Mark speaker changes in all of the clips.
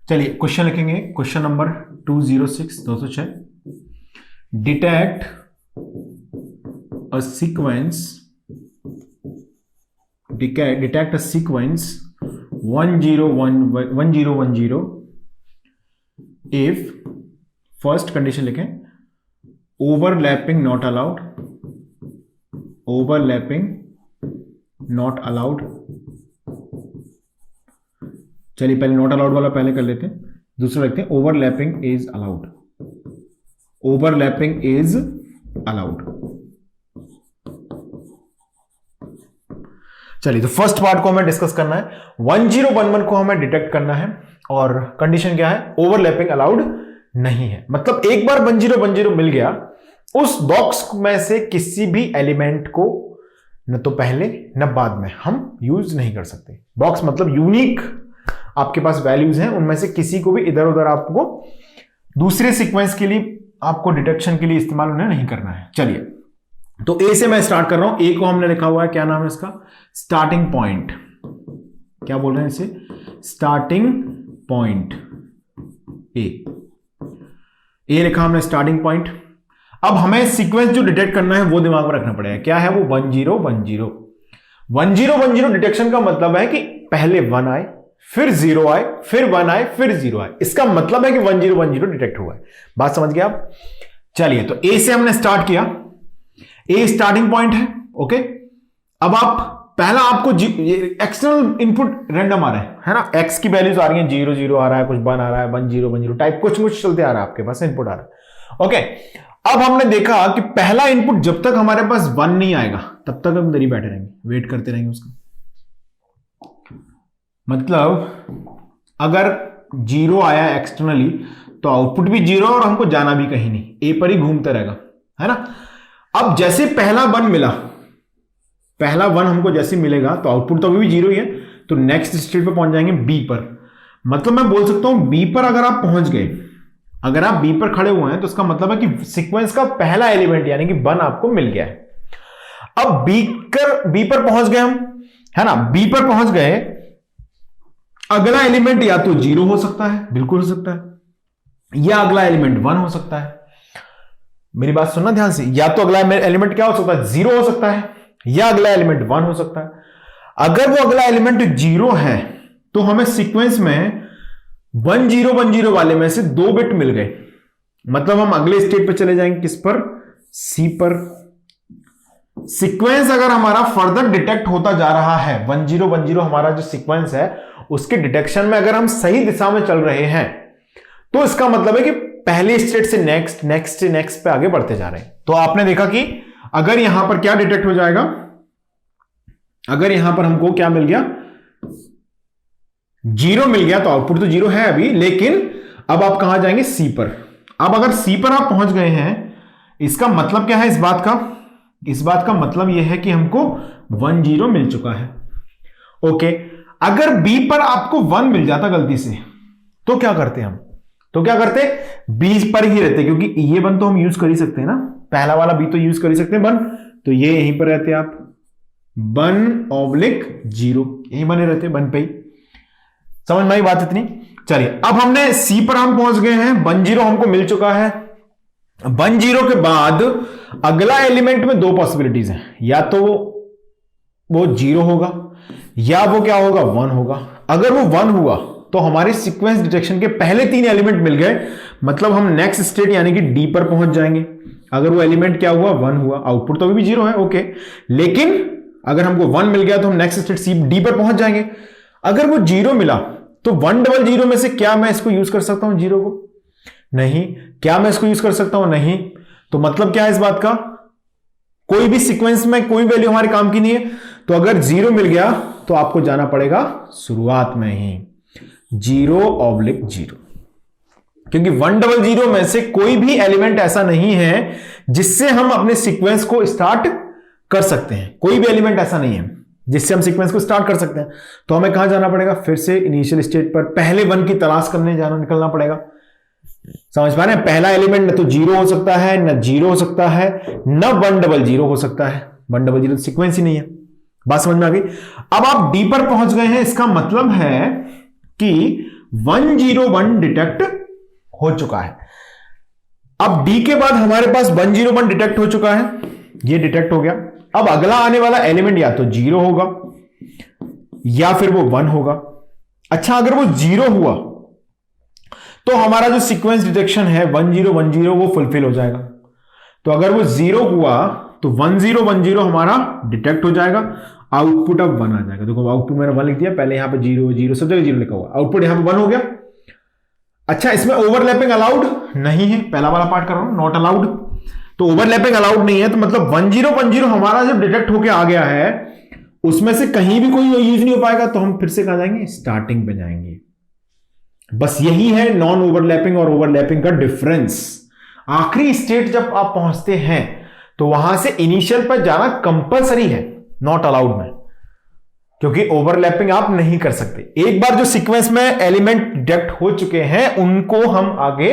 Speaker 1: चलिए क्वेश्चन लिखेंगे, question number 206 206। Detect a sequence 1010 if first condition लिखें overlapping not allowed, overlapping not allowed. चलिए पहले नॉट अलाउड वाला पहले कर लेते हैं, दूसरा लिखते हैं overlapping is allowed, overlapping is allowed. चलिए तो फर्स्ट पार्ट को हमें डिस्कस करना है, 1011 को हमें डिटेक्ट करना है और कंडीशन क्या है, ओवरलैपिंग अलाउड नहीं है। मतलब एक बार 1010 मिल गया, उस बॉक्स में से किसी भी एलिमेंट को न तो पहले न बाद में हम यूज नहीं कर सकते। बॉक्स मतलब यूनिक आपके पास वैल्यूज हैं, उनमें से किसी को भी इधर उधर आपको दूसरे सीक्वेंस के लिए, आपको डिटेक्शन के लिए इस्तेमाल उन्हें नहीं करना है। चलिए तो ए से मैं स्टार्ट कर रहा हूं। ए को हमने लिखा हुआ है, क्या नाम है इसका, स्टार्टिंग पॉइंट। क्या बोल रहे हैं इसे, स्टार्टिंग पॉइंट। ए लिखा हमने स्टार्टिंग पॉइंट। अब हमें सीक्वेंस जो डिटेक्ट करना है वो दिमाग में रखना पड़ेगा, क्या है वो, 1010। 1010 डिटेक्शन का मतलब है कि पहले 1 आए, फिर 0 आए, फिर 1 आए, फिर 0 आए। इसका मतलब है कि 1010 डिटेक्ट हुआ है। बात समझ गए आप। चलिए तो ए से हमने स्टार्ट किया, ए स्टार्टिंग पॉइंट है। ओके, अब आप पहला आपको एक्सटर्नल इनपुट रैंडम आ रहा है ना, एक्स की वैल्यूज आ रही हैं, 0 0 आ रहा है, कुछ 1 आ रहा है, 1 0 1 0 टाइप कुछ चलते आ रहा है, आपके पास इनपुट आ रहा है। ओके, अब हमने देखा कि पहला इनपुट जब तक हमारे पास 1 नहीं आएगा तब तक हम इधर ही बैठे रहेंगे, वेट करते रहेंगे उसका। मतलब अगर 0 आया एक्सटर्नली तो आउटपुट भी 0 और हमको जाना भी कहीं नहीं, ए पर ही घूमता रहेगा, है ना। अब जैसे पहला 1 मिला, पहला 1 हमको जैसे मिलेगा तो आउटपुट तो अभी भी 0 ही है, तो नेक्स्ट स्टेट पे पहुंच जाएंगे बी पर। मतलब मैं बोल सकता हूं बी पर अगर आप पहुंच गए, अगर आप बी पर खड़े हुए हैं तो इसका मतलब है कि सीक्वेंस का पहला एलिमेंट यानी कि 1 आपको मिल गया है। अब बी पर पहुंच गए हम, है ना, बी पर पहुंच गए, अगला एलिमेंट या तो 0 हो सकता है, बिल्कुल हो सकता है, या अगला एलिमेंट 1 हो सकता है। मेरी बात सुनना ध्यान से, या तो अगला एलिमेंट क्या हो सकता है, 0 हो सकता है, या अगला एलिमेंट 1 हो सकता है। अगर वो अगला एलिमेंट 0 है तो हमें सीक्वेंस में 1010 वाले में से 2 बिट मिल गए, मतलब हम अगले स्टेट पे चले जाएंगे, किस पर, सी पर। सीक्वेंस अगर हमारा फर्दर डिटेक्ट होता जा रहा है, 1010 हमारा जो सीक्वेंस है उसके डिटेक्शन में अगर हम सही दिशा में चल रहे हैं तो इसका मतलब है कि पहले स्टेट से नेक्स्ट, नेक्स्ट से नेक्स्ट पे आगे बढ़ते जा रहे हैं। तो आपने देखा कि अगर यहां पर क्या डिटेक्ट हो जाएगा, अगर यहां पर हमको क्या मिल गया, 0 मिल गया, तो आउटपुट तो 0 है अभी, लेकिन अब आप कहां जाएंगे, सी पर। अब अगर सी पर आप पहुंच गए हैं, इसका मतलब क्या है इस बात का, इस बात का मतलब यह है कि हमको 10 मिल चुका है। ओके, अगर बी पर आपको 1 मिल जाता गलती से तो क्या करते हम, तो क्या करते, बी पर ही रहते, क्योंकि ये 1 तो हम यूज कर ही सकते हैं ना, पहला वाला बी तो यूज कर ही सकते हैं 1, तो ये यहीं पर रहते आप 1/0, यही बने रहते 1 पे ही। समझ में आई बात इतनी। चलिए अब हमने सी पर हम पहुंच गए हैं, 10 हमको मिल चुका है। 10 के बाद अगला एलिमेंट में 2 पॉसिबिलिटीज हैं, या तो वो 0 होगा या वो क्या होगा, 1 होगा। अगर वो 1 हुआ तो हमारे सीक्वेंस डिटेक्शन के पहले 3 एलिमेंट मिल गए, मतलब हम नेक्स्ट स्टेट यानी कि डी पर पहुंच जाएंगे। अगर वो एलिमेंट क्या हुआ, 1 हुआ, आउटपुट तो अभी भी 0 है, ओके, लेकिन अगर हमको 1 मिल गया तो हम नेक्स्ट स्टेट सी डी पर पहुंच जाएंगे। अगर वो 0 मिला तो 100 में से क्या मैं इसको यूज कर सकता हूं, 0 को, नहीं। क्या मैं इसको यूज कर सकता हूं, नहीं। तो मतलब क्या है इस बात का, कोई भी सीक्वेंस में कोई वैल्यू हमारे काम की नहीं है। तो अगर 0 मिल गया तो आपको जाना पड़ेगा शुरुआत में ही 0/0, क्योंकि 100 में से कोई भी एलिमेंट ऐसा नहीं है जिससे हम अपने सीक्वेंस को स्टार्ट कर सकते हैं। कोई भी एलिमेंट ऐसा नहीं है जिससे हम सीक्वेंस को स्टार्ट कर सकते हैं। तो हमें कहां जाना पड़ेगा, फिर से इनिशियल स्टेट पर पहले 1 की तलाश करने निकलना पड़ेगा। समझ पा रहे हैं, पहला एलिमेंट न तो 0 हो सकता है, न 0 हो सकता है, न 100 हो सकता है। 100 सीक्वेंस ही नहीं है। बात समझ में आ गई। अब आप डी पर पहुंच गए हैं, इसका मतलब है कि 101 डिटेक्ट हो चुका है। अब डी के बाद हमारे पास 101 डिटेक्ट हो चुका है, ये डिटेक्ट हो गया। अब अगला आने वाला एलिमेंट या तो 0 होगा या फिर वो 1 होगा। अच्छा, अगर वो 0 हुआ तो हमारा जो सीक्वेंस डिटेक्शन है 1010 वो फुलफिल हो जाएगा। तो अगर वो 0 हुआ तो 1010 हमारा डिटेक्ट हो जाएगा, आउटपुट अब 1 आ जाएगा। देखो आउटपुट मैंने 1 लिख दिया, पहले यहां पे 0 0 सब जगह 0 लिखा हुआ, आउटपुट यहां पे 1 हो गया। अच्छा, इसमें ओवरलैपिंग अलाउड नहीं है, पहला वाला पार्ट कर रहा हूं, नॉट अलाउड। तो ओवरलैपिंग अलाउड नहीं है, तो मतलब 1010 हमारा जब डिटेक्ट होके आ गया है उसमें से कहीं भी कोई यूज नहीं हो पाएगा, तो हम फिर से कहां जाएंगे, स्टार्टिंग पे जाएंगे। बस यही है नॉन ओवरलैपिंग और ओवरलैपिंग का डिफरेंस। आखिरी स्टेट जब आप पहुंचते हैं तो वहां से इनिशियल पर जाना कंपलसरी है, नॉट अलाउड में, क्योंकि ओवरलैपिंग आप नहीं कर सकते। एक बार जो सीक्वेंस में एलिमेंट डिटेक्ट हो चुके हैं उनको हम आगे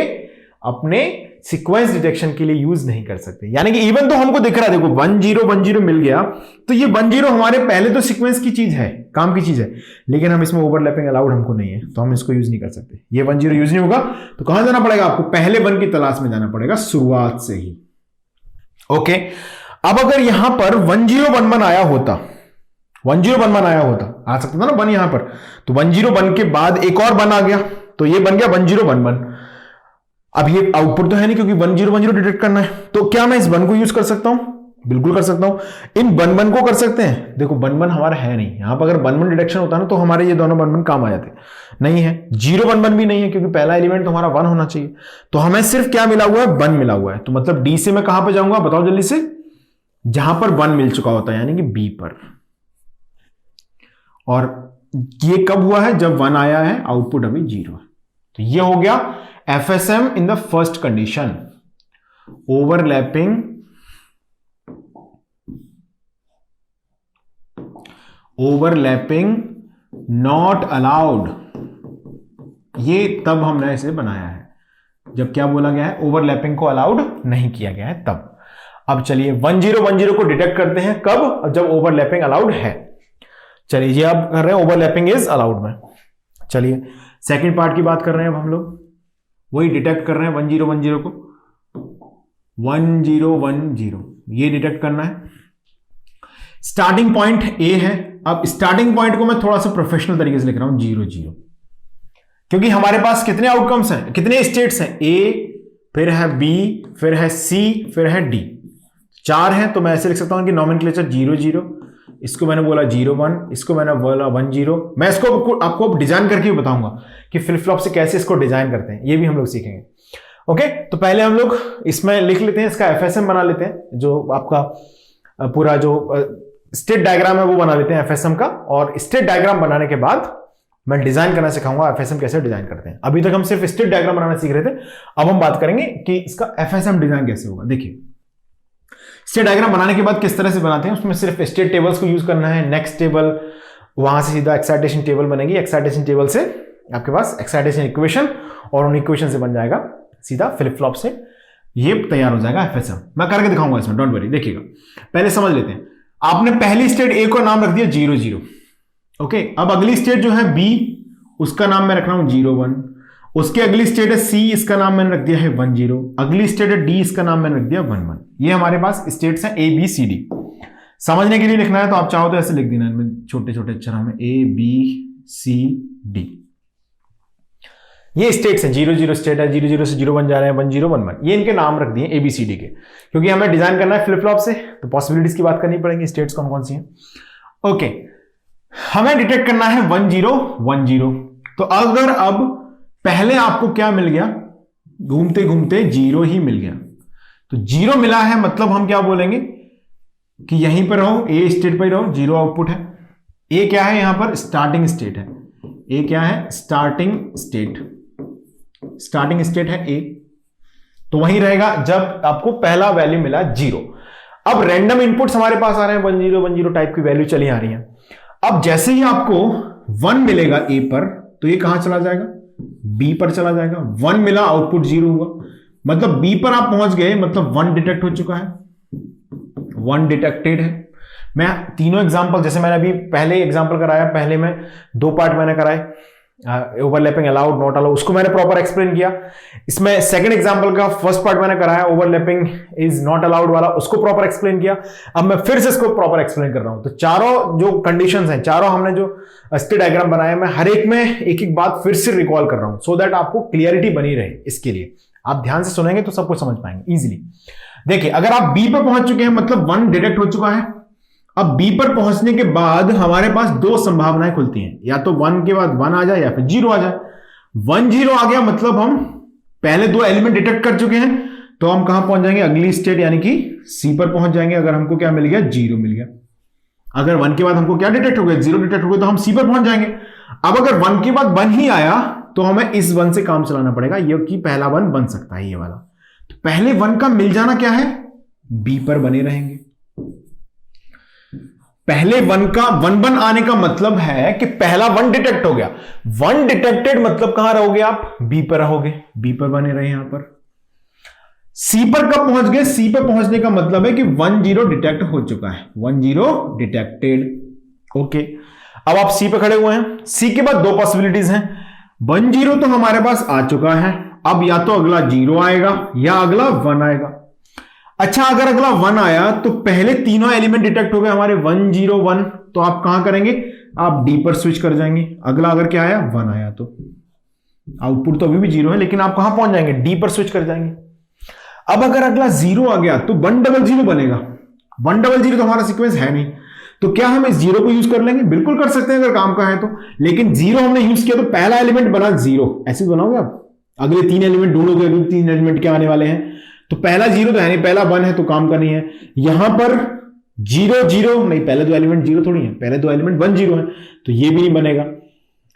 Speaker 1: अपने सीक्वेंस डिटेक्शन के लिए यूज नहीं कर सकते। यानी कि इवन तो हमको दिख रहा है, देखो 1010 मिल गया, तो ये 10 हमारे पहले तो सीक्वेंस की चीज है, काम की चीज है, लेकिन हम इसमें ओवरलैपिंग अलाउड हमको नहीं है, तो हम इसको यूज नहीं कर सकते। ये 10 यूज नहीं होगा, तो कहां जाना पड़ेगा आपको, पहले 1 की तलाश में जाना पड़ेगा शुरुआत से ही। ओके, अब अगर यहां पर 1011 आया होता, 1011 आया होता, आ सकता था ना 1 यहां पर, तो 1011 के बाद एक और 1 आ गया, तो ये बन गया 1011। अब ये आउटपुट तो है नहीं क्योंकि 1010 डिटेक्ट करना है, तो क्या मैं इस 1 को यूज कर सकता हूं, बिल्कुल कर सकता हूं। इन 1 को कर सकते हैं, देखो 1 हमारा है नहीं, यहां पर अगर 1 डिटेक्शन होता ना तो हमारे ये दोनों 1 काम आ जाते, नहीं है। 011 भी नहीं है क्योंकि पहला एलिमेंट तो हमारा 1 होना चाहिए, तो हमें सिर्फ क्या मिला हुआ है, 1 मिला हुआ है। तो मतलब डी से मैं कहां पर जाऊंगा बताओ जल्दी से, जहां पर 1 मिल चुका होता है, यानी कि बी पर। और ये कब हुआ है, जब 1 आया है, आउटपुट अभी 0 है। तो ये हो गया FSM in the first condition, overlapping not allowed। ये तब हमने इसे बनाया है जब क्या बोला गया है, ओवरलैपिंग को अलाउड नहीं किया गया है तब। अब चलिए 1010 को डिटेक्ट करते हैं कब, जब ओवरलैपिंग अलाउड है। चलिए ये अब कर रहे हैं ओवरलैपिंग इज अलाउड में। चलिए सेकंड पार्ट की बात कर रहे हैं अब हम लोग, वही डिटेक्ट कर रहे हैं 1010 को, 1010 ये डिटेक्ट करना है। स्टार्टिंग पॉइंट ए है। अब स्टार्टिंग पॉइंट को मैं थोड़ा सा प्रोफेशनल तरीके से लिख रहा हूं 00, क्योंकि हमारे पास कितने आउटकम्स हैं, कितने स्टेट्स हैं, ए, फिर है बी, फिर है सी, फिर है डी, 4 हैं। तो मैं ऐसे लिख सकता हूं कि नॉमेनक्लेचर 00, इसको मैंने बोला 01, इसको मैंने बोला 10। मैं इसको आपको डिजाइन करके भी बताऊंगा कि फ्लिप फ्लॉप से कैसे इसको डिजाइन करते हैं, ये भी हम लोग सीखेंगे। ओके, तो पहले हम लोग इसमें लिख लेते हैं, इसका FSM बना लेते हैं, जो आपका पूरा जो स्टेट डायग्राम है वो बना लेते हैं FSM का। और स्टेट डायग्राम बनाने के बाद मैं डिजाइन करना सिखाऊंगा FSM कैसे डिजाइन करते हैं। अभी तक हम सिर्फ स्टेट डायग्राम बनाना सीख रहे थे, अब हम बात करेंगे कि इसका FSM डिजाइन कैसे होगा। देखिए स्टेट डायग्राम बनाने के बाद किस तरह से बनाते हैं, उसमें सिर्फ स्टेट टेबल्स को यूज करना है, नेक्स्ट टेबल, वहां से सीधा एक्साइटेशन टेबल बनेगी, एक्साइटेशन टेबल से आपके पास एक्साइटेशन इक्वेशन, और उन इक्वेशन से बन जाएगा सीधा फ्लिप फ्लॉप से ये तैयार हो जाएगा FSM। मैं करके दिखाऊंगा इसमें, डोंट वरी, देखिएगा। पहले समझ लेते हैं, आपने पहली स्टेट ए को नाम रख दिया 00। ओके, अब अगली स्टेट जो है बी, उसका नाम मैं रख रहा हूं 01। उसके अगली स्टेट है सी, इसका नाम मैंने रख दिया है 10। अगली स्टेट है डी, इसका नाम मैंने रख दिया 11। ये हमारे पास स्टेट्स हैं A B C D। समझने के लिए लिखना है तो आप चाहो तो ऐसे लिख देना इनमें छोटे छोटे अक्षर में A B C D। ये स्टेट्स हैं, 00 स्टेट है, 00 से 01 जा रहे हैं, 10 11, ये इनके नाम रख दिए A B C D के, क्योंकि हमें डिजाइन करना है फ्लिप फ्लॉप से, तो पॉसिबिलिटीज की बात करनी पड़ेगी, स्टेट्स कौन कौन सी हैं। ओके, हमें डिटेक्ट करना है 1010। तो अगर अब पहले आपको क्या मिल गया, घूमते घूमते 0 ही मिल गया, तो 0 मिला है, मतलब हम क्या बोलेंगे कि यहीं पर रहो, ए स्टेट पर ही रहो, 0 आउटपुट है। ए क्या है, यहां पर स्टार्टिंग स्टेट है, ए क्या है, स्टार्टिंग स्टेट है ए, तो वहीं रहेगा जब आपको पहला वैल्यू मिला 0। अब रैंडम इनपुट्स हमारे पास आ रहे हैं, 1010 टाइप की वैल्यू चली आ रही है। अब जैसे ही आपको 1 मिलेगा ए पर, तो ये कहां चला जाएगा, बी पर चला जाएगा। 1 मिला, आउटपुट 0 हुआ, मतलब बी पर आप पहुंच गए, मतलब 1 डिटेक्ट हो चुका है, 1 डिटेक्टेड है। मैं तीनों एग्जांपल, जैसे मैंने अभी पहले एग्जांपल कराया, पहले में 2 पार्ट मैंने कराए, ओवरलैपिंग अलाउड नॉट अलाउड, उसको मैंने प्रॉपर एक्सप्लेन किया। इसमें सेकंड एग्जांपल का फर्स्ट पार्ट मैंने कराया, ओवरलैपिंग इज नॉट अलाउड वाला, उसको प्रॉपर एक्सप्लेन किया। अब मैं फिर से इसको प्रॉपर एक्सप्लेन कर रहा हूं। तो चारों जो कंडीशंस हैं, चारों हमने जो स्टेट डायग्राम बनाया, मैं हर एक में एक एक बात फिर से रिकॉल कर रहा हूं, सो दैट आपको क्लियरिटी बनी रहे। इसके लिए आप ध्यान से सुनेंगे तो सब कुछ समझ पाएंगे इजीली। देखिए, अगर आप बी पर पहुंच चुके हैं, मतलब 1 डिटेक्ट हो चुका है। अब बी पर पहुंचने के बाद हमारे पास दो संभावनाएं खुलती हैं, या तो 1 के बाद 1 आ जाए या फिर 0 आ जाए। 1 0 आ गया मतलब हम पहले दो एलिमेंट डिटेक्ट कर चुके हैं, तो हम कहां पहुंच जाएंगे, अगली स्टेट यानी कि सी पर पहुंच जाएंगे। अगर हमको क्या मिल गया, 0 मिल गया। अगर 1 के बाद हमको क्या डिटेक्ट हो गया, 0 डिटेक्ट हो गया, तो हम सी पर पहुंच जाएंगे। अब अगर 1 के बाद 1 ही आया तो हमें इस 1 से काम चलाना पड़ेगा, ये कि पहला 1 बन सकता है ये वाला। तो पहले 1 का मिल जाना क्या है, बी पर बने रहेंगे। पहले 1 का 1 आने का मतलब है कि पहला 1 डिटेक्ट हो गया। 1 डिटेक्टेड मतलब कहां रहोगे आप, बी पर रहोगे, बी पर बने रहे। यहां पर सी पर कब पहुंच गए, सी पर पहुंचने का मतलब है कि 1 0 डिटेक्ट हो चुका है, 1 0 डिटेक्टेड। ओके, अब आप सी पर खड़े हुए हैं। सी के बाद दो पॉसिबिलिटीज हैं, 1 0 तो हमारे पास आ चुका है, अब या तो अगला 0 आएगा या अगला 1 आएगा। अच्छा, अगर अगला 1 आया तो पहले तीनों एलिमेंट डिटेक्ट हो गए हमारे, 1 0 1, तो आप कहां करेंगे, आप डी पर स्विच कर जाएंगे। अगला अगर क्या आया, 1 आया, तो आउटपुट तो अभी भी 0 है, लेकिन आप कहां पहुंच जाएंगे, डी पर स्विच कर जाएंगे। अब अगर अगला 0 आ गया तो 1 0 0 बनेगा। 1 0 0 तो हमारा सीक्वेंस है नहीं, तो क्या हम इस 0 को यूज कर लेंगे, बिल्कुल कर सकते हैं अगर काम का है तो। लेकिन 0 हमने यूज किया तो पहला एलिमेंट बना 0, ऐसे बनाओगे आप। अगले 3 एलिमेंट ढूंढोगे, अगले 3 एलिमेंट क्या आने वाले हैं, तो पहला 0 तो है नहीं, पहला 1 है, तो काम का नहीं है। यहां पर 0 0 नहीं, पहले दो एलिमेंट 0 थोड़ी है, पहले दो एलिमेंट 1 0 है, तो ये भी नहीं बनेगा।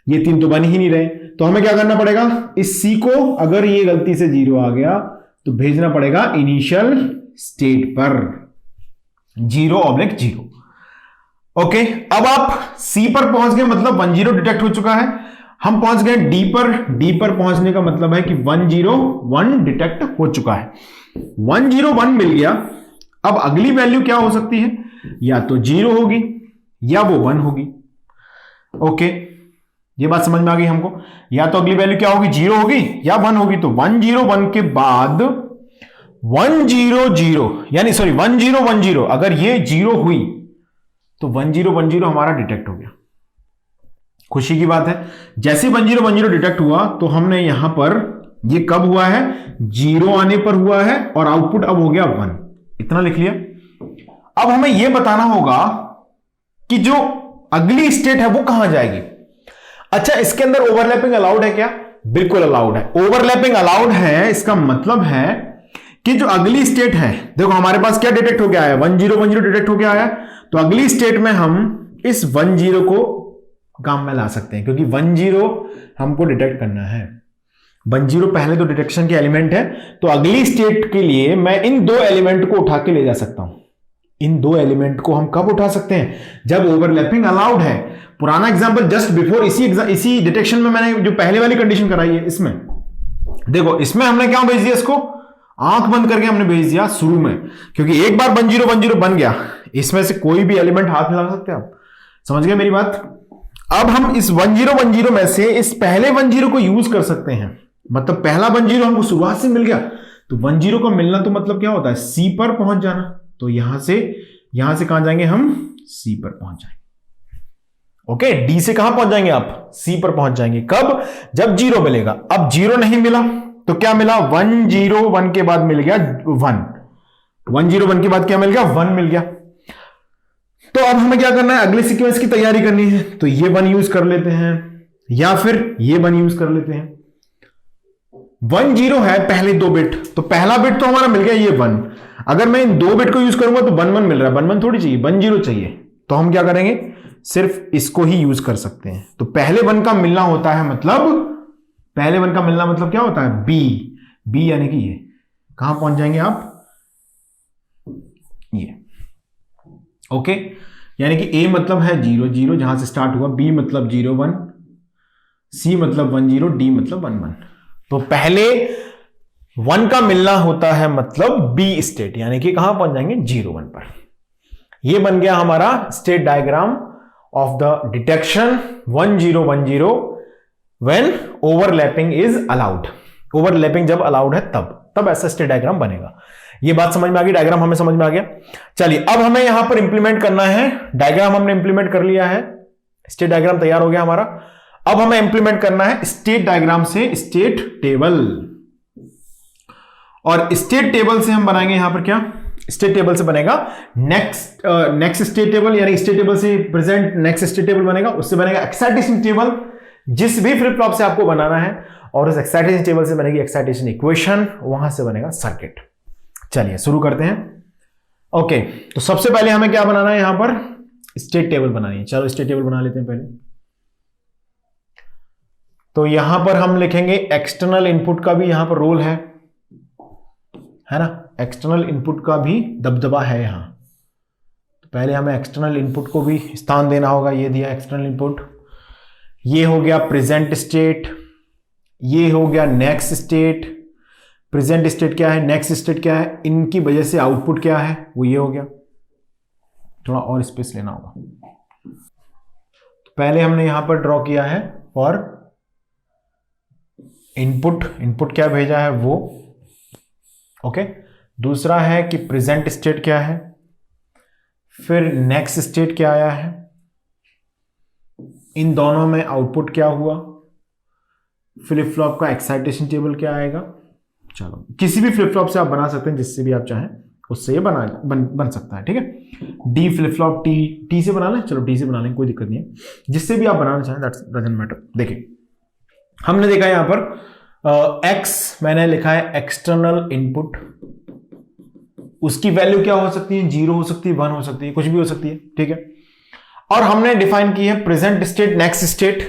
Speaker 1: ये 3 तो बन ही नहीं रहे, तो हमें क्या करना पड़ेगा, इस सी को अगर ये गलती से 0 आ गया तो भेजना पड़ेगा इनिशियल स्टेट पर, 0/0। ओके, अब आप सी पर पहुंच गए, मतलब 1 0 डिटेक्ट हो चुका है। हम पहुंच गए डी पर। डी पर पहुंचने का मतलब है कि 1 0 1 डिटेक्ट हो चुका है, 1 0 1 मिल गया। अब अगली वैल्यू क्या हो सकती है, या तो 0 होगी या वो 1 होगी। ओके, ये बात समझ में आ गई हमको। या तो अगली वैल्यू क्या होगी, 0 होगी या 1 होगी। तो 1 0 1 के बाद 1 0 0, यानी सॉरी 1 0 1 0, अगर ये 0 हुई तो 1 0 1 0 हमारा डिटेक्ट हो गया। खुशी की बात है, जैसे 1 0 1 0 डिटेक्ट हुआ तो हमने यहां पर, ये कब हुआ है, 0 आने पर हुआ है, और आउटपुट अब हो गया 1। इतना लिख लिया। अब हमें यह बताना होगा कि जो अगली स्टेट है वो कहां जाएगी। अच्छा, इसके अंदर ओवरलैपिंग अलाउड है क्या, बिल्कुल अलाउड है। ओवरलैपिंग अलाउड है, इसका मतलब है कि जो अगली स्टेट है, देखो हमारे पास क्या डिटेक्ट हो गया है, 1 0 1 0 डिटेक्ट हो गया है, तो अगली स्टेट में हम इस 1 0 को काम में ला सकते हैं, क्योंकि 1 0 हमको डिटेक्ट करना है। 1 0 पहले तो डिटेक्शन के एलिमेंट है, तो अगली स्टेट के लिए मैं इन दो एलिमेंट को उठा के ले जा सकता हूं। इन दो एलिमेंट को हम कब उठा सकते हैं, जब ओवरलैपिंग अलाउड है। पुराना एग्जांपल जस्ट बिफोर, इसी डिटेक्शन में मैंने जो पहले वाली कंडीशन कराई है, इसमें देखो, इसमें हमने क्या भेज दिया, इसको आंख बंद करके हमने भेज दिया शुरू में, क्योंकि एक बार 1 0 1 0 बन गया, इसमें से कोई भी एलिमेंट हाथ में लगा सकते हैं आप। समझ गए मेरी बात। अब हम इस 1 0 1 0 में से इस पहले 1 0 को यूज कर सकते हैं, मतलब पहला 1 0 हमको शुरुआत से मिल गया, तो 1 0 को मिलना तो मतलब क्या होता है, सी पर पहुंच जाना। तो यहां से कहां जाएंगे हम, सी पर पहुंच जाएंगे। ओके, डी से कहां पहुंच जाएंगे आप, सी पर पहुंच जाएंगे। कब, जब 0 मिलेगा। अब 0 नहीं मिला तो क्या मिला, 1 0 1 के बाद मिल गया 1, 1 0 1 के बाद क्या मिल गया, 1 मिल गया। तो अब हमें क्या करना है, अगले सीक्वेंस की तैयारी करनी है, तो ये 1 यूज कर लेते हैं, या फिर ये 1 यूज कर लेते हैं। 1 0 है पहले 2 बिट, तो पहला बिट तो हमारा मिल गया ये 1। अगर मैं इन 2 बिट को यूज करूंगा तो 1 1 मिल रहा है, 1 1 थोड़ी चाहिए, 1 0 चाहिए। तो हम क्या करेंगे, सिर्फ इसको ही यूज कर सकते हैं। तो पहले 1 का मिलना होता है, मतलब पहले 1 का मिलना मतलब क्या होता है, बी यानी कि ये कहां पहुंच जाएंगे आप, ये। ओके, यानी कि ए मतलब है 0 0 जहां से स्टार्ट हुआ, बी मतलब 0 1, सी मतलब 1 0, डी मतलब 1 1। तो पहले 1 का मिलना होता है मतलब बी स्टेट, यानी कि कहां पहुंच जाएंगे, 0 1 पर। यह बन गया हमारा state diagram of the detection 1 0 1 0 when overlapping is allowed, overlapping जब अलाउड है तब ऐसा स्टेट डायग्राम बनेगा। ये बात समझ में आ गई, डायग्राम हमें समझ में आ गया। चलिए अब हमें यहां पर इंप्लीमेंट करना है, डायग्राम हमने इंप्लीमेंट कर लिया है, स्टेट डायग्राम तैयार हो गया हमारा। अब हमें इंप्लीमेंट करना है स्टेट डायग्राम से स्टेट टेबल, और स्टेट टेबल से हम बनाएंगे यहां पर क्या, स्टेट टेबल से बनेगा नेक्स्ट स्टेट टेबल, यानी स्टेट टेबल से प्रेजेंट नेक्स्ट स्टेट टेबल बनेगा, उससे बनेगा एक्साइटेशन टेबल जिस भी फ्लिप फ्लॉप से आपको बनाना है, और उस एक्साइटेशन टेबल से बनेगी एक्साइटेशन इक्वेशन, वहां से बनेगा सर्किट। चलिए शुरू करते हैं। ओके, तो सबसे पहले हमें क्या बनाना है, यहां पर स्टेट टेबल बनानी है। चलो स्टेट टेबल बना लेते हैं पहले। तो यहां पर हम लिखेंगे एक्सटर्नल इनपुट का भी यहां पर रोल है ना, एक्सटर्नल इनपुट का भी दबदबा है यहां। तो पहले हमें एक्सटर्नल इनपुट को भी स्थान देना होगा, ये दिया एक्सटर्नल इनपुट, ये हो गया प्रेजेंट स्टेट, ये हो गया नेक्स्ट स्टेट, प्रेजेंट स्टेट क्या है, नेक्स्ट स्टेट क्या है, इनकी वजह से आउटपुट क्या है, वो ये हो गया। थोड़ा और स्पेस लेना होगा। तो पहले हमने यहां पर ड्रॉ किया है फॉर इनपुट क्या भेजा है वो, ओके। दूसरा है कि प्रेजेंट स्टेट क्या है, फिर नेक्स्ट स्टेट क्या आया है, इन दोनों में आउटपुट क्या हुआ, फ्लिप फ्लॉप का एक्साइटेशन टेबल क्या आएगा। चलो किसी भी फ्लिप फ्लॉप से आप बना सकते हैं, जिससे भी आप चाहें उससे ये बन सकता है, ठीक है। डी फ्लिप फ्लॉप टी से बना लें, चलो डी से बना लें, कोई दिक्कत नहीं है, जिससे भी आप बनाना चाहें, दैट्स डजंट मैटर। देखिए हमने देखा यहां पर एक्स मैंने लिखा है एक्सटर्नल इनपुट, उसकी वैल्यू क्या हो सकती है, 0 हो सकती है, 1 हो सकती है, कुछ भी हो सकती है, ठीक है। और हमने डिफाइन की है प्रेजेंट स्टेट नेक्स्ट स्टेट,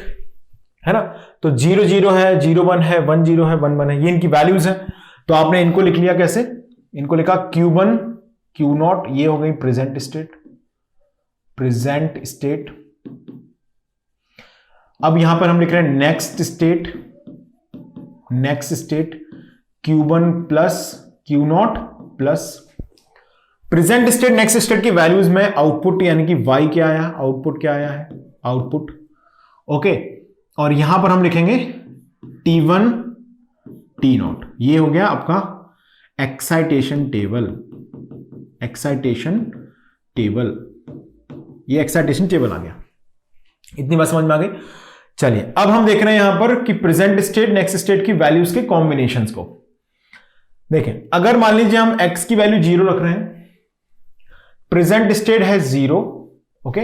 Speaker 1: है ना। तो 0 0 है, 0 1 है, 1 0 है, 1 1 है, ये इनकी वैल्यूज है। तो आपने इनको लिख लिया कैसे, इनको लिखा Q1 Q0, ये हो गई प्रेजेंट स्टेट। अब यहां पर हम लिख रहे हैं next state Q1 plus Q0 plus present state next state की वैल्यूज में आउटपुट, यानी कि Y क्या आया, आउटपुट क्या आया है, आउटपुट, ओके। और यहां पर हम लिखेंगे T1 T0, ये हो गया आपका एक्साइटेशन टेबल, ये एक्साइटेशन टेबल आ गया। इतनी बात समझ में आ गई। चलिए अब हम देख रहे हैं यहां पर कि प्रेजेंट स्टेट नेक्स्ट स्टेट की वैल्यूज के कॉम्बिनेशंस को देखें। अगर मान लीजिए हम x की वैल्यू 0 रख रहे हैं, प्रेजेंट स्टेट है 0, ओके,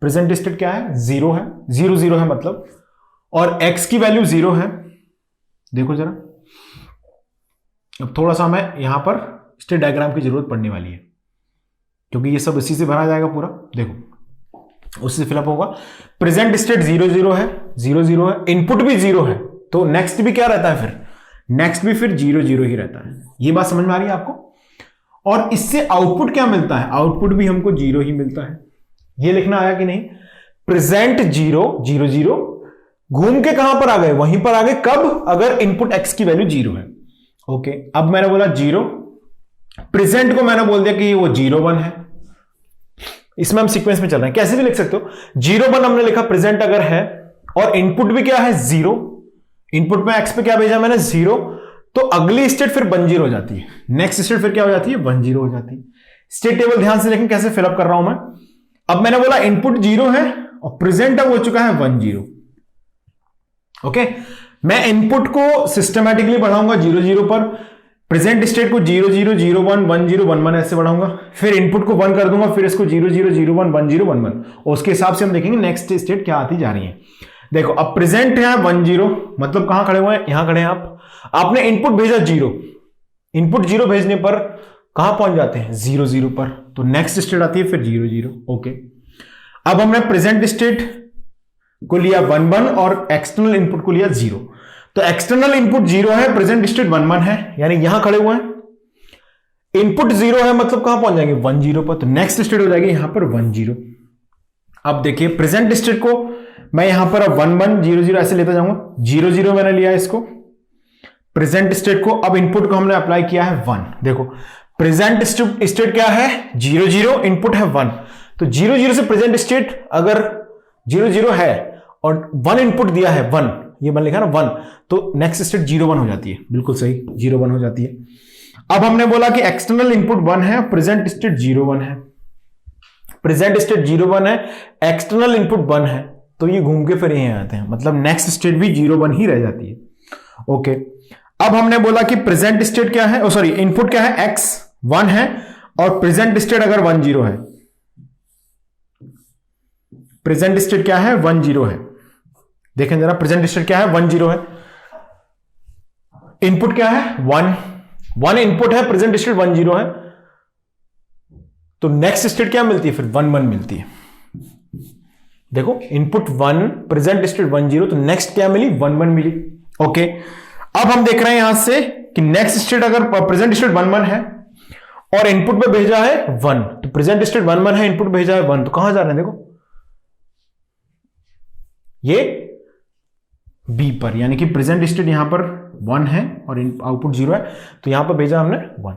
Speaker 1: प्रेजेंट स्टेट क्या है, 0 है, 0 0 है मतलब, और x की वैल्यू 0 है। देखो जरा, अब थोड़ा सा हमें यहां पर स्टेट डायग्राम की जरूरत पड़ने वाली है, क्योंकि ये सब इसी से भरा जाएगा पूरा, देखो उससे फिलअप होगा। प्रेजेंट स्टेट 0 0 है, 0 0 है, इनपुट भी 0 है, तो नेक्स्ट भी क्या रहता है, फिर नेक्स्ट भी फिर 0 0 ही रहता है। ये बात समझ में आ रही है आपको। और इससे आउटपुट क्या मिलता है, आउटपुट भी हमको 0 ही मिलता है। ये लिखना आया कि नहीं, प्रेजेंट 0 0 0, घूम के कहां पर आ गए, वहीं पर आ गए, कब, अगर इनपुट x की वैल्यू 0 है, ओके। अब मैंने बोला 0, प्रेजेंट को मैंने बोल दिया कि वो 0 1 है। इसमें हम सीक्वेंस में चल रहे हैं, कैसे भी लिख सकते हो। 0 1 हमने लिखा प्रेजेंट अगर है, और इनपुट भी क्या है 0, इनपुट में x पे क्या भेजा मैंने 0, तो अगली स्टेट फिर 1 0 हो जाती है, नेक्स्ट स्टेट फिर क्या हो जाती है 1 0 हो जाती है। स्टेट टेबल ध्यान से देखें कैसे फिलअप कर रहा हूं मैं। अब मैंने बोला इनपुट 0 है और प्रेजेंट अब हो चुका है 1 0, ओके। मैं इनपुट को सिस्टमैटिकली बढ़ाऊंगा 0 0 पर, प्रेजेंट स्टेट को 0 0 0 1 1 0 1 1 ऐसे बढ़ाऊंगा, फिर इनपुट को 1 कर दूंगा, फिर इसको 0 0 0 1 1 0 1 1, और उसके हिसाब से हम देखेंगे नेक्स्ट स्टेट क्या आती जा रही है। देखो अब प्रेजेंट है 1 0, मतलब कहां खड़े हुए हैं, यहां खड़े हैं आप। आपने इनपुट भेजा 0, इनपुट 0 भेजने पर कहां पहुंच जाते हैं 0 0 पर, तो नेक्स्ट स्टेट आती है फिर 0 0, ओके। अब हमने प्रेजेंट स्टेट को लिया 1 1 और एक्सटर्नल इनपुट को लिया 0, तो एक्सटर्नल इनपुट 0 है, प्रेजेंट स्टेट 1 1 है, यानी यहां खड़े हुए हैं। इनपुट 0 है मतलब कहां पहुंच जाएंगे 1 0 पर, तो नेक्स्ट स्टेट हो जाएगी यहां पर 1 0। अब देखिए प्रेजेंट स्टेट को मैं यहां पर 1 1 0 0 ऐसे लेता जाऊंगा, 0 0 मैंने लिया इसको, प्रेजेंट स्टेट को, अब इनपुट को हमने अप्लाई किया है 1। देखो प्रेजेंट स्टेट क्या है 0 0, इनपुट है 1, तो 0 0 से प्रेजेंट स्टेट अगर 0 0 है और 1 इनपुट दिया है 1, ये 1 लिखा ना 1, तो नेक्स्ट स्टेट 0 1 हो जाती है, बिल्कुल सही 0 1 हो जाती है। अब हमने बोला कि एक्सटर्नल इनपुट 1 है, प्रेजेंट स्टेट 0 1 है, प्रेजेंट स्टेट 0 1 है, एक्सटर्नल इनपुट 1 है, तो ये घूम के फिर यहीं आते हैं, मतलब नेक्स्ट स्टेट भी 0 1 ही रह जाती है। ओके, अब हमने बोला कि प्रेजेंट स्टेट क्या है, सॉरी इनपुट क्या है, x 1 है और प्रेजेंट स्टेट अगर 1 0 है, प्रेजेंट स्टेट क्या है 1 0 है, देखें जरा प्रेजेंट स्टेट क्या है 1 0 है, इनपुट क्या है 1 इनपुट है, प्रेजेंट स्टेट 1 0 है, तो नेक्स्ट स्टेट क्या मिलती है फिर 1 1 मिलती है। देखो इनपुट 1, प्रेजेंट स्टेट 1 0, तो नेक्स्ट क्या मिली 1 1 मिली। ओके, अब हम देख रहे हैं यहां से कि नेक्स्ट स्टेट अगर प्रेजेंट स्टेट 1 1 है और इनपुट पे भेजा है 1, तो प्रेजेंट स्टेट 1 1 है, इनपुट भेजा है 1, तो कहां जा रहे हैं देखो ये बी पर, यानी कि प्रेजेंट स्टेट यहां पर 1 है और आउटपुट 0 है, तो यहां पर भेजा हमने 1,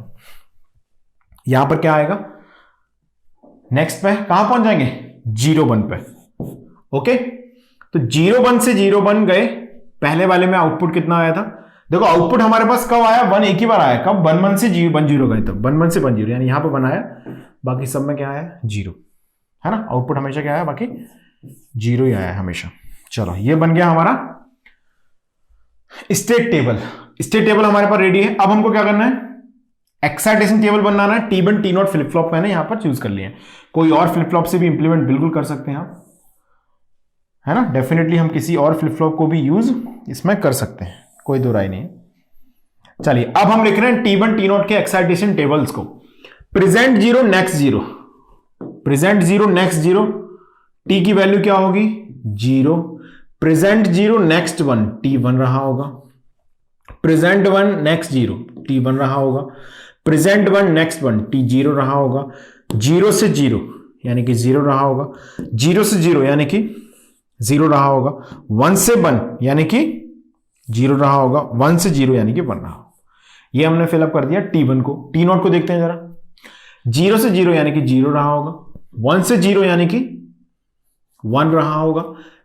Speaker 1: यहां पर क्या आएगा नेक्स्ट पे कहां पहुंच जाएंगे 0 1 पे। ओके, तो 0 1 से 0 1 गए, पहले वाले में आउटपुट कितना आया था, देखो आउटपुट हमारे पास कब आया 1 एक ही बार आया, कब 1 1 से 1 0 गए, तो 1 1 से 1 0, यानी यहां पर 1 आया, बाकी सब में क्या आया 0 है ना, आउटपुट हमेशा क्या आया बाकी 0 ही आया हमेशा। चलो ये बन गया हमारा स्टेट टेबल। स्टेट टेबल हमारे पास रेडी है। अब हमको क्या करना है, एक्साइटेशन टेबल बनाना है। T1 T0 फ्लिप फ्लॉप मैंने यहां पर चूज कर लिया है, कोई और फ्लिप फ्लॉप से भी इंप्लीमेंट बिल्कुल कर सकते हैं आप, है ना, डेफिनेटली हम किसी और फ्लिप फ्लॉप को भी यूज इसमें कर सकते हैं, कोई दो राय नहीं। चलिए अब हम लिख रहे हैं T1 T0 के एक्साइटेशन टेबल्स को। Present 0 next 0, present 0 next 0, T की वैल्यू क्या होगी 0, प्रेजेंट 0 नेक्स्ट 1 T1 रहा होगा, प्रेजेंट 1 नेक्स्ट 0 T1 रहा होगा, प्रेजेंट 1 नेक्स्ट 1 T0 रहा होगा, 0 से 0 यानी कि 0 रहा होगा, 0 से 0 यानी कि 0 रहा होगा, 1 से 1 यानी कि 0 रहा होगा, 1 से 0 यानी कि 1 रहा होगा। ये हमने फिलअप कर दिया T1 को। T0 को देखते हैं जरा, 0 से 0 यानी कि 0 रहा होगा, 1 से 0 यानी कि 1 रहा होगा,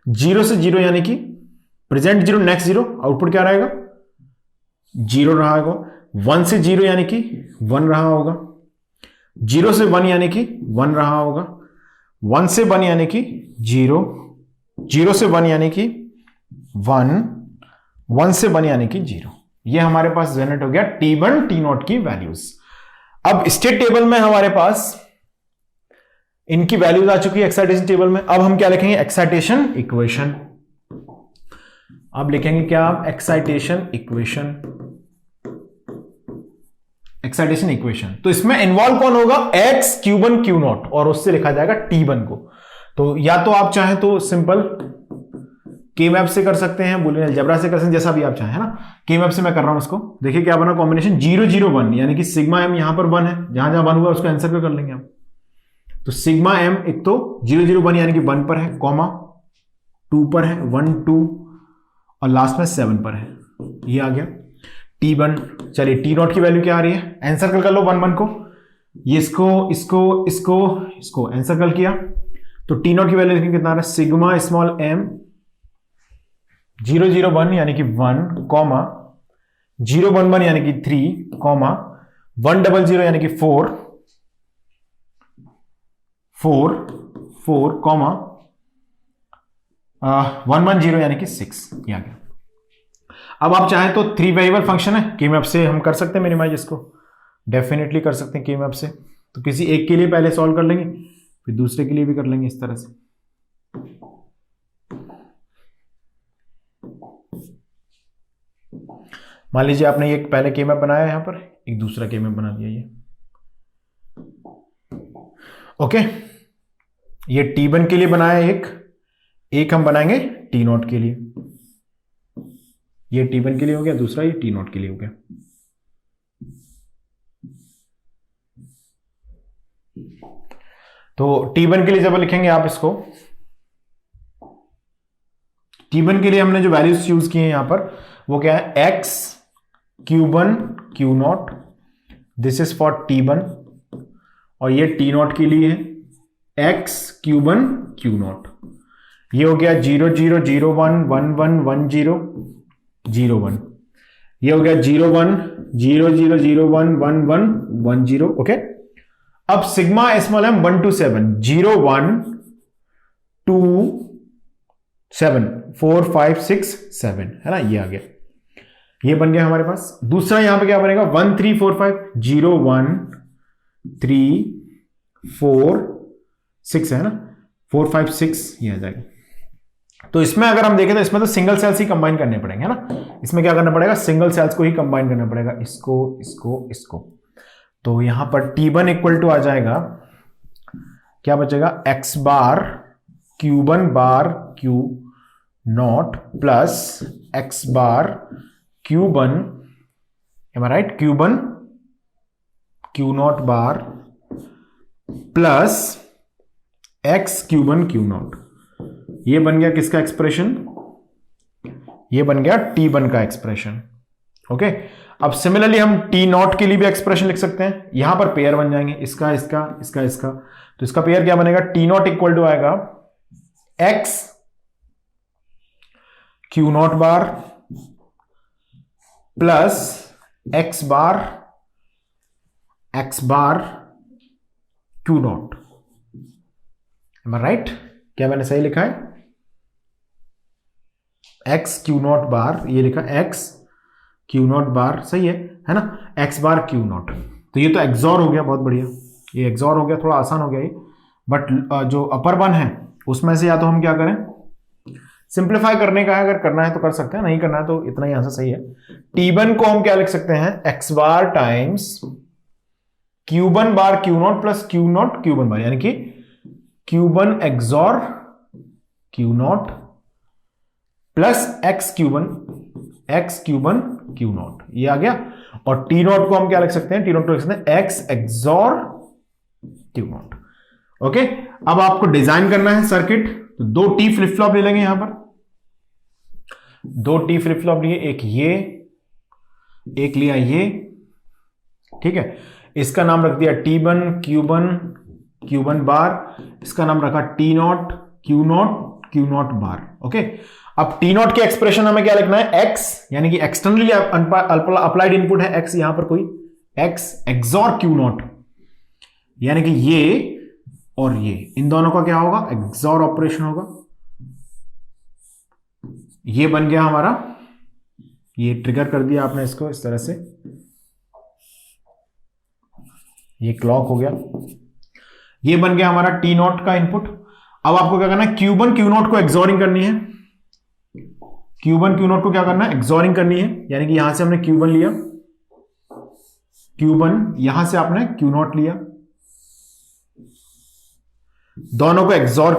Speaker 1: 0 से 0 यानी कि प्रेजेंट 0 नेक्स्ट 0, आउटपुट क्या रहेगा 0 रहा होगा, 1 से 0 यानी कि 1 रहा होगा, 0 से 1 यानी कि 1 रहा होगा, 1 से 1 यानी कि 0, 0 से 1 यानी कि 1, 1 से 1 यानी कि 0। ये हमारे पास जनरेट हो गया T1 T0 की वैल्यूज। अब स्टेट टेबल में हमारे पास इनकी वैल्यूज आ चुकी है एक्साइटेशन टेबल में। अब हम क्या लिखेंगे, एक्साइटेशन इक्वेशन। अब लिखेंगे क्या आप, एक्साइटेशन इक्वेशन, एक्साइटेशन इक्वेशन। तो इसमें इन्वॉल्व कौन होगा, x Q1 Q0, और उससे लिखा जाएगा T1 को। तो या तो आप चाहें तो सिंपल के मैप से कर सकते हैं, बूलियन अलजेब्रा से कर सकते हैं, जैसा भी आप चाहें, है ना। के मैप से मैं कर रहा हूं उसको, देखिए क्या बना कॉम्बिनेशन 0 0 1, यानी कि सिग्मा m यहां पर 1 है, जहां जहां 1 हुआ उसको आंसर पे कर लेंगे आप। तो सिग्मा m एक तो 0 0 1 यानी कि 1 पर है, कॉमा 2 पर है, 1 2, और लास्ट में 7 पर है, ये आ गया T1। चलिए T0 की वैल्यू क्या आ रही है, आंसर कर लो 1 1 को, ये इसको इसको इसको इसको आंसर कर किया, तो T0 की वैल्यू देखिए कितना आ रहा है, सिग्मा स्मॉल m 0 0 1 यानी कि 1, कॉमा 0 1 1 यानी कि 3, कॉमा 1 0 0 यानी कि 4 4 4, कॉमा 1 1 0 यानी कि 6, ये आ गया। अब आप चाहें तो 3 वेरिएबल फंक्शन है, के मैप से हम कर सकते हैं मिनिमाइज, इसको डेफिनेटली कर सकते हैं के मैप से। तो किसी एक के लिए पहले सॉल्व कर लेंगे, फिर दूसरे के लिए भी कर लेंगे इस तरह से। मान लीजिए आपने एक पहले के मैप बनाया यहां पर, एक दूसरा के मैप बना दिया ये, ओके। ये T1 के लिए बनाया एक हम बनाएंगे T0 के लिए, ये T1 के लिए हो गया, दूसरा ये T0 के लिए हो गया। तो T1 के लिए जब लिखेंगे आप इसको, T1 के लिए हमने जो वैल्यूज यूज किए हैं यहां पर वो क्या है, x Q1 Q0, this is for T1, और ये T0 के लिए है x Q1 Q0, ये हो गया 0 0 0 1 1 1 1 0 0 1, ये हो गया 0 1 0 0 0 1 1 1 1 0। ओके, अब सिग्मा स्मॉल एम 1 to 7 0 1 2 7 4 5 6 7 है ना, ये आ गया, ये बन गया हमारे पास। दूसरा यहां पे क्या बनेगा 1 3 4 5 0 1 3 4 6 है ना, 4 5 6 ये आ जाएगा। तो इसमें अगर हम देखें तो इसमें तो सिंगल सेल्स ही कंबाइन करने पड़ेंगे, है ना। इसमें क्या करना पड़ेगा, सिंगल सेल्स को ही कंबाइन करना पड़ेगा, इसको इसको इसको। तो यहां पर T1 इक्वल टू आ जाएगा, क्या बचेगा, x bar Q1 bar Q not plus x bar Q1, am I right, Q1 Q not bar plus x Q1 Q not. ये बन गया किसका एक्सप्रेशन, ये बन गया T1 का एक्सप्रेशन। ओके, अब सिमिलरली हम T नॉट के लिए भी एक्सप्रेशन लिख सकते हैं, यहां पर पेयर बन जाएंगे, इसका इसका इसका इसका। तो इसका पेयर क्या बनेगा, T नॉट इक्वल टू आएगा x Q not bar plus x bar Q not. Am I right, क्या मैंने सही लिखा है, x Q नॉट बार, ये लिखा x Q नॉट बार, सही है ना, x बार Q नॉट। तो ये तो एक्सॉर हो गया, बहुत बढ़िया, ये एक्सॉर हो गया, थोड़ा आसान हो गया ये। बट जो अपर वन है उसमें से या तो हम क्या करें, सिंप्लीफाई करने का है, अगर करना है तो कर सकते हैं, नहीं करना है तो इतना ही आंसर सही है। T1 को हम क्या लिख सकते हैं, x bar times Q1 bar Q not plus Q not Q1 बार, यानी कि Q1 XOR Q not plus x Q1 Q not, ये आ गया। और T नॉट को हम क्या लिख सकते हैं, T नॉट को लिख सकते हैं x XOR Q not. Okay, अब आपको डिजाइन करना है सर्किट, तो 2 T फ्लिप फ्लॉप ले लेंगे, यहां पर 2 T फ्लिप फ्लॉप लिए, एक ये, एक लिया ये, ठीक है। इसका नाम रख दिया T1 Q1 बार, इसका नाम रखा T not Q not bar. Okay, अब T नॉट के एक्सप्रेशन हमें क्या लिखना है, x यानी कि एक्सटर्नली अप्लाइड इनपुट है x, यहां पर कोई x एक्सॉर Q नॉट, यानी कि ये और ये, इन दोनों का क्या होगा, एक्सॉर ऑपरेशन होगा। ये बन गया हमारा, ये ट्रिगर कर दिया आपने इसको इस तरह से, ये क्लॉक हो गया, ये बन गया हमारा T नॉट का इनपुट। अब आपको क्या करना है, Q1 Q नॉट को एक्सॉरिंग करनी है, Q1 Q नॉट को क्या करना है, एक्सॉरिंग करनी है, यानी कि यहां से हमने Q1 लिया, Q1 यहां से आपने Q नॉट लिया, दोनों को एक्सॉर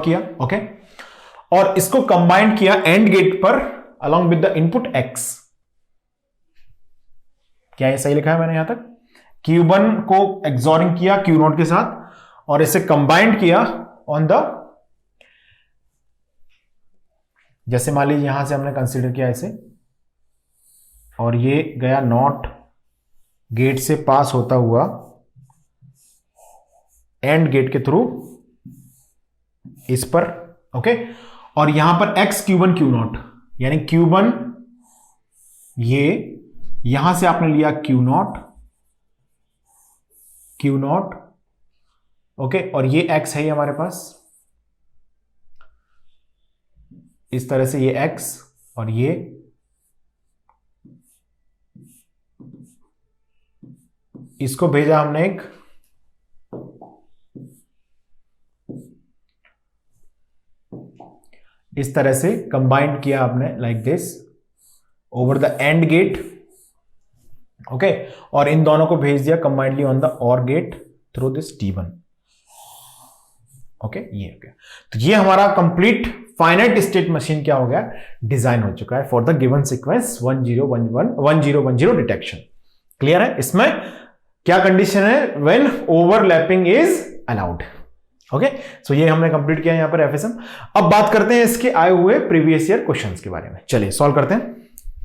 Speaker 1: किया, ओके, और इसको कंबाइन किया एंड गेट पर along with the input x। क्या ये सही लिखा है मैंने यहां तक, Q1 को एक्सॉरिंग किया Q नॉट के साथ और इसे कंबाइंड किया ऑन द, जैसे मान लीजिए यहां से हमने कंसीडर किया इसे, और ये गया नॉट गेट से पास होता हुआ एंड गेट के थ्रू इस पर, ओके, और यहां पर x Q1 Q नॉट, यानी Q1 ये यहां से आपने लिया Q नॉट, ओके, और ये x है हमारे पास, इस तरह से ये x और ये इसको भेजा हमने एक इस तरह से कंबाइंड किया आपने like this over the and gate, okay, और इन दोनों को भेज दिया combinedly on the or gate through this T1, okay, ये हो गया। तो ये हमारा कंप्लीट फाइनाइट स्टेट मशीन क्या हो गया, डिजाइन हो चुका है for the given sequence 1010 detection. Clear है, इसमें क्या कंडीशन है, when overlapping is allowed. Okay, so ये हमने कंप्लीट किया यहां पर एफएसएम। अब बात करते हैं इसके आए हुए प्रीवियस ईयर क्वेश्चंस के बारे में, चलिए सॉल्व करते हैं।